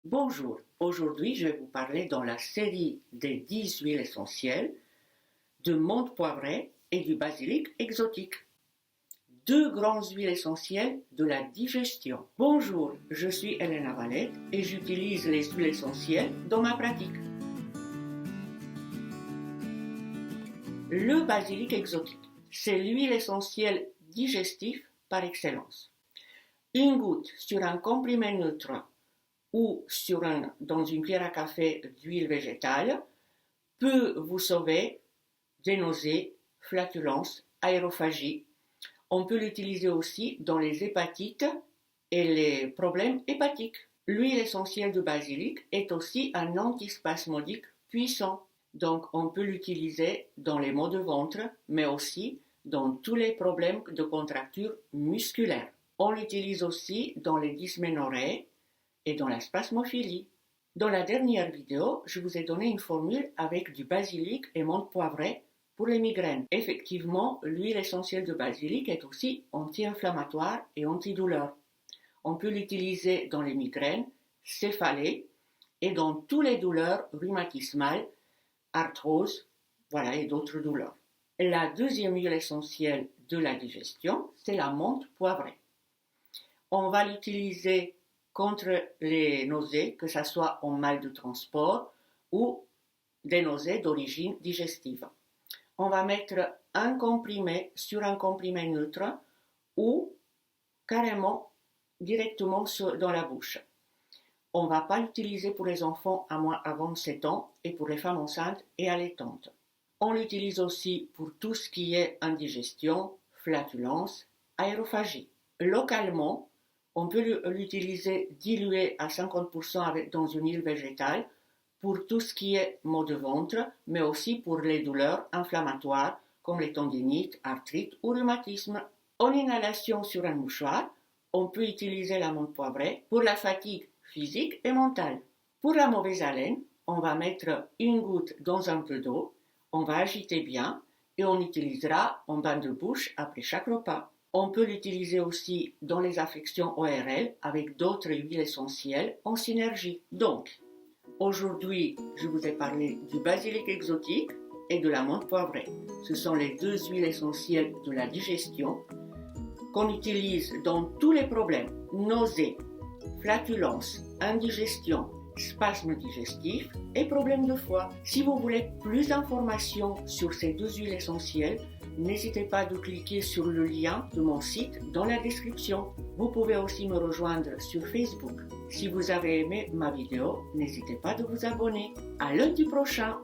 Bonjour, aujourd'hui je vais vous parler dans la série des 10 huiles essentielles de menthe poivrée et du basilic exotique. Deux grandes huiles essentielles de la digestion. Bonjour, je suis Elena Valette et j'utilise les huiles essentielles dans ma pratique. Le basilic exotique, c'est l'huile essentielle digestive par excellence. Une goutte sur un comprimé neutre ou dans une cuillère à café d'huile végétale peut vous sauver des nausées, flatulences, aérophagie. On peut l'utiliser aussi dans les hépatites et les problèmes hépatiques. L'huile essentielle de basilic est aussi un antispasmodique puissant. Donc on peut l'utiliser dans les maux de ventre, mais aussi dans tous les problèmes de contracture musculaire. On l'utilise aussi dans les dysménorrhées et dans la spasmophilie. Dans la dernière vidéo, je vous ai donné une formule avec du basilic et menthe poivrée pour les migraines. Effectivement, l'huile essentielle de basilic est aussi anti-inflammatoire et antidouleur. On peut l'utiliser dans les migraines, céphalées et dans toutes les douleurs rhumatismales, arthrose, et d'autres douleurs. La deuxième huile essentielle de la digestion, c'est la menthe poivrée. On va l'utiliser contre les nausées, que ce soit en mal de transport ou des nausées d'origine digestive. On va mettre un comprimé sur un comprimé neutre ou carrément directement dans la bouche. On ne va pas l'utiliser pour les enfants avant 7 ans et pour les femmes enceintes et allaitantes. On l'utilise aussi pour tout ce qui est indigestion, flatulence, aérophagie. Localement, on peut l'utiliser dilué à 50% dans une huile végétale pour tout ce qui est maux de ventre, mais aussi pour les douleurs inflammatoires comme les tendinites, arthrite ou rhumatisme. En inhalation sur un mouchoir, on peut utiliser la menthe poivrée pour la fatigue physique et mentale. Pour la mauvaise haleine, on va mettre une goutte dans un peu d'eau, on va agiter bien et on utilisera en bain de bouche après chaque repas. On peut l'utiliser aussi dans les affections ORL avec d'autres huiles essentielles en synergie. Donc, aujourd'hui, je vous ai parlé du basilic exotique et de la menthe poivrée. Ce sont les deux huiles essentielles de la digestion qu'on utilise dans tous les problèmes, nausées, flatulences, indigestion, spasmes digestifs et problèmes de foie. Si vous voulez plus d'informations sur ces deux huiles essentielles, n'hésitez pas de cliquer sur le lien de mon site dans la description. Vous pouvez aussi me rejoindre sur Facebook. Si vous avez aimé ma vidéo, n'hésitez pas de vous abonner. À lundi prochain!